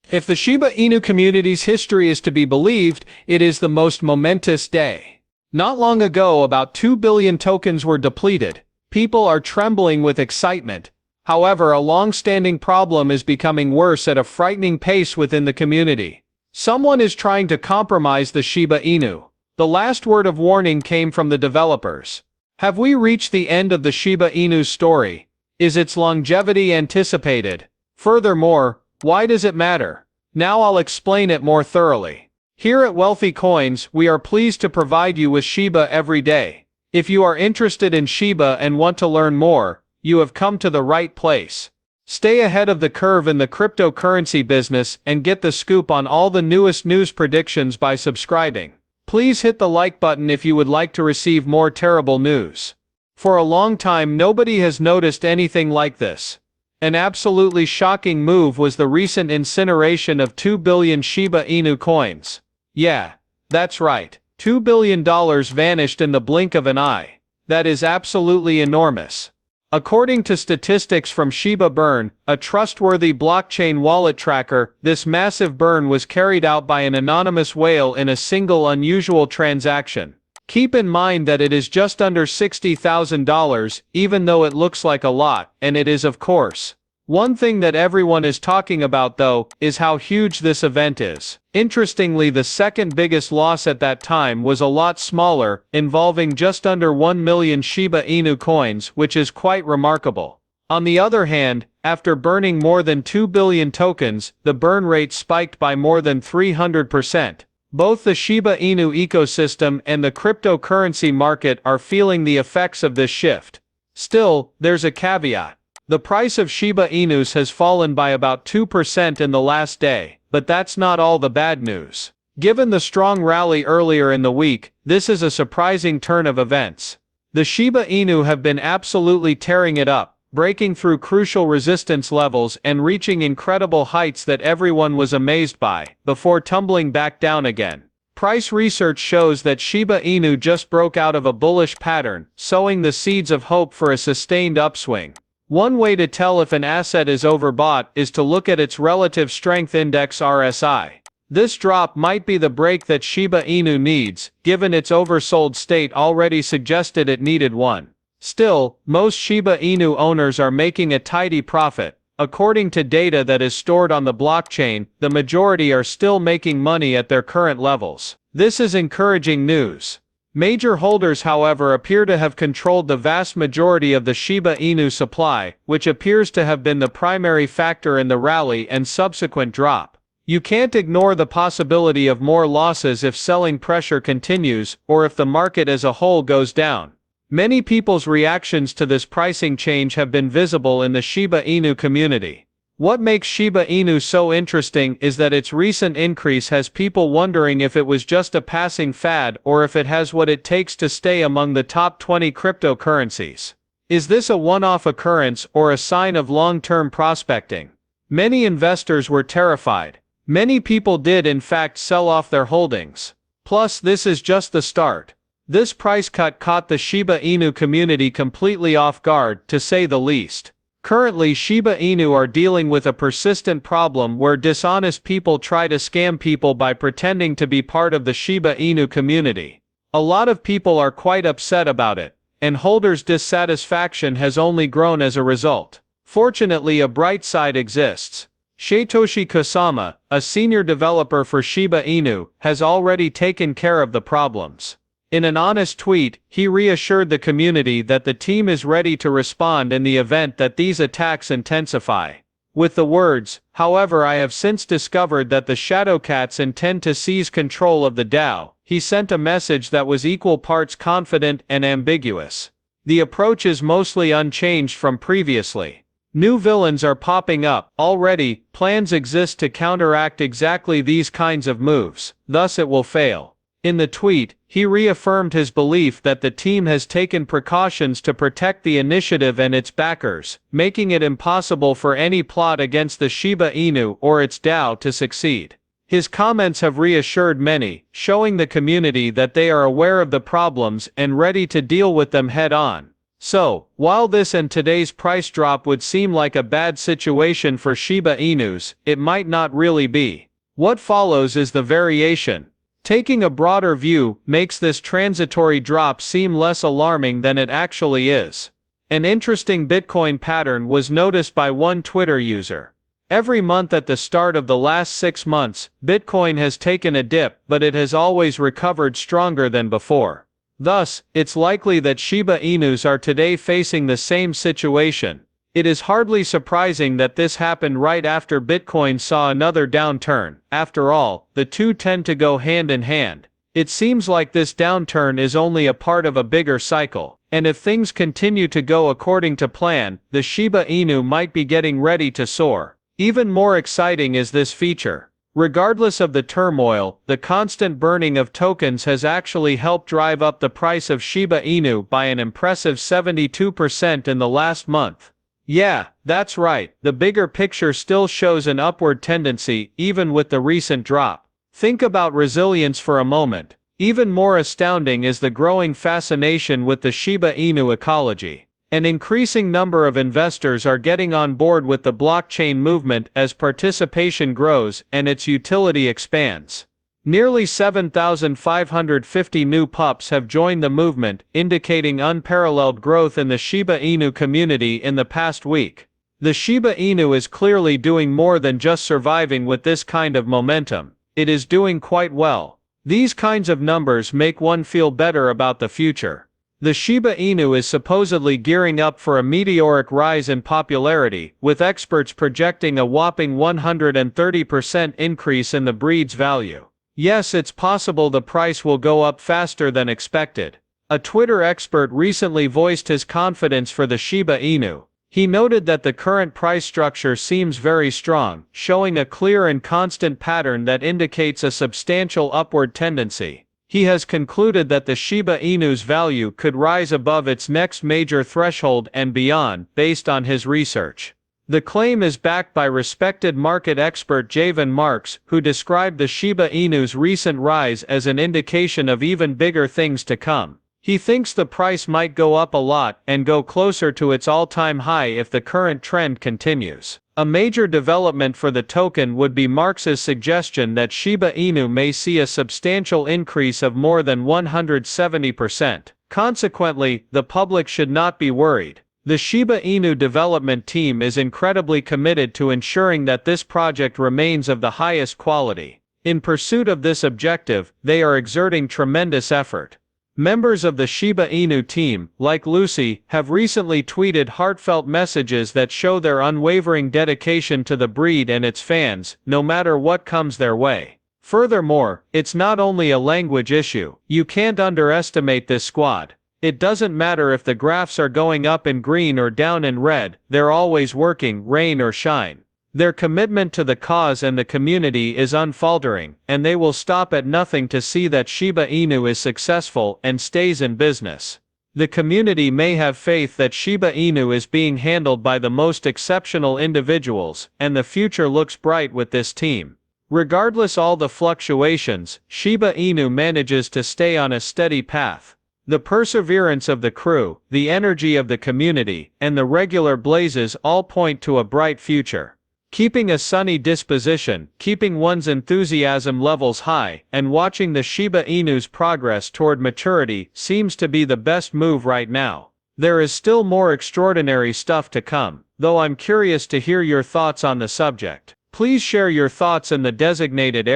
If the Shiba Inu community's history is to be believed, it is the most momentous day. Not long ago, about 2 billion tokens were depleted. People are trembling with excitement. However, a long-standing problem is becoming worse at a frightening pace within the community. Someone is trying to compromise the Shiba Inu. The last word of warning came from the developers. Have we reached the end of the Shiba Inu's story? Is its longevity anticipated? Furthermore, why does it matter? Now I'll explain it more thoroughly. Here at Wealthy Coins, we are pleased to provide you with Shiba every day. If you are interested in Shiba and want to learn more, you have come to the right place. Stay ahead of the curve in the cryptocurrency business and get the scoop on all the newest news predictions by subscribing. Please hit the like button if you would like to receive more terrible news. For a long time, nobody has noticed anything like this. An absolutely shocking move was the recent incineration of 2 billion Shiba Inu coins. Yeah, that's right. $2 billion vanished in the blink of an eye. That is absolutely enormous. According to statistics from Shiba Burn, a trustworthy blockchain wallet tracker, this massive burn was carried out by an anonymous whale in a single unusual transaction. Keep in mind that it is just under $60,000, even though it looks like a lot, and it is, of course. One thing that everyone is talking about, though, is how huge this event is. Interestingly, the second biggest loss at that time was a lot smaller, involving just under 1 million Shiba Inu coins, which is quite remarkable. On the other hand, after burning more than 2 billion tokens, the burn rate spiked by more than 300%. Both the Shiba Inu ecosystem and the cryptocurrency market are feeling the effects of this shift. Still, there's a caveat. The price of Shiba Inus has fallen by about 2% in the last day, but that's not all the bad news. Given the strong rally earlier in the week, this is a surprising turn of events. The Shiba Inu have been absolutely tearing it up, breaking through crucial resistance levels and reaching incredible heights that everyone was amazed by, before tumbling back down again. Price research shows that Shiba Inu just broke out of a bullish pattern, sowing the seeds of hope for a sustained upswing. One way to tell if an asset is overbought is to look at its relative strength index RSI. This drop might be the break that Shiba Inu needs, given its oversold state already suggested it needed one. Still, most Shiba Inu owners are making a tidy profit. According to data that is stored on the blockchain, the majority are still making money at their current levels. This is encouraging news. Major holders, however, appear to have controlled the vast majority of the Shiba Inu supply, which appears to have been the primary factor in the rally and subsequent drop. You can't ignore the possibility of more losses if selling pressure continues, or if the market as a whole goes down. Many people's reactions to this pricing change have been visible in the Shiba Inu community. What makes Shiba Inu so interesting is that its recent increase has people wondering if it was just a passing fad or if it has what it takes to stay among the top 20 cryptocurrencies. Is this a one-off occurrence or a sign of long-term prospecting? Many investors were terrified. Many people did in fact sell off their holdings. Plus, this is just the start. This price cut caught the Shiba Inu community completely off guard, to say the least. Currently, Shiba Inu are dealing with a persistent problem where dishonest people try to scam people by pretending to be part of the Shiba Inu community. A lot of people are quite upset about it, and holders' dissatisfaction has only grown as a result. Fortunately, a bright side exists. Satoshi Kusama, a senior developer for Shiba Inu, has already taken care of the problems. In an honest tweet, he reassured the community that the team is ready to respond in the event that these attacks intensify. With the words, "However, I have since discovered that the Shadowcats intend to seize control of the DAO," he sent a message that was equal parts confident and ambiguous. The approach is mostly unchanged from previously. New villains are popping up. Already, plans exist to counteract exactly these kinds of moves, thus it will fail. In the tweet, he reaffirmed his belief that the team has taken precautions to protect the initiative and its backers, making it impossible for any plot against the Shiba Inu or its DAO to succeed. His comments have reassured many, showing the community that they are aware of the problems and ready to deal with them head-on. So, while this and today's price drop would seem like a bad situation for Shiba Inus, it might not really be. What follows is the variation. Taking a broader view makes this transitory drop seem less alarming than it actually is. An interesting Bitcoin pattern was noticed by one Twitter user. Every month at the start of the last 6 months, Bitcoin has taken a dip, but it has always recovered stronger than before. Thus, it's likely that Shiba Inus are today facing the same situation. It is hardly surprising that this happened right after Bitcoin saw another downturn. After all, the two tend to go hand in hand. It seems like this downturn is only a part of a bigger cycle, and if things continue to go according to plan, the Shiba Inu might be getting ready to soar. Even more exciting is this feature. Regardless of the turmoil, the constant burning of tokens has actually helped drive up the price of Shiba Inu by an impressive 72% in the last month. Yeah, that's right, the bigger picture still shows an upward tendency, even with the recent drop. Think about resilience for a moment. Even more astounding is the growing fascination with the Shiba Inu ecology. An increasing number of investors are getting on board with the blockchain movement as participation grows and its utility expands. Nearly 7,550 new pups have joined the movement, indicating unparalleled growth in the Shiba Inu community in the past week. The Shiba Inu is clearly doing more than just surviving with this kind of momentum. It is doing quite well. These kinds of numbers make one feel better about the future. The Shiba Inu is supposedly gearing up for a meteoric rise in popularity, with experts projecting a whopping 130% increase in the breed's value. Yes, it's possible the price will go up faster than expected. A Twitter expert recently voiced his confidence for the Shiba Inu. He noted that the current price structure seems very strong, showing a clear and constant pattern that indicates a substantial upward tendency. He has concluded that the Shiba Inu's value could rise above its next major threshold and beyond, based on his research. The claim is backed by respected market expert Javan Marks, who described the Shiba Inu's recent rise as an indication of even bigger things to come. He thinks the price might go up a lot and go closer to its all-time high if the current trend continues. A major development for the token would be Marx's suggestion that Shiba Inu may see a substantial increase of more than 170%. Consequently, the public should not be worried. The Shiba Inu development team is incredibly committed to ensuring that this project remains of the highest quality. In pursuit of this objective, they are exerting tremendous effort. Members of the Shiba Inu team, like Lucy, have recently tweeted heartfelt messages that show their unwavering dedication to the breed and its fans, no matter what comes their way. Furthermore, it's not only a language issue. You can't underestimate this squad. It doesn't matter if the graphs are going up in green or down in red, they're always working, rain or shine. Their commitment to the cause and the community is unfaltering, and they will stop at nothing to see that Shiba Inu is successful and stays in business. The community may have faith that Shiba Inu is being handled by the most exceptional individuals, and the future looks bright with this team. Regardless all the fluctuations, Shiba Inu manages to stay on a steady path. The perseverance of the crew, the energy of the community, and the regular blazes all point to a bright future. Keeping a sunny disposition, keeping one's enthusiasm levels high, and watching the Shiba Inu's progress toward maturity seems to be the best move right now. There is still more extraordinary stuff to come, though I'm curious to hear your thoughts on the subject. Please share your thoughts in the designated area.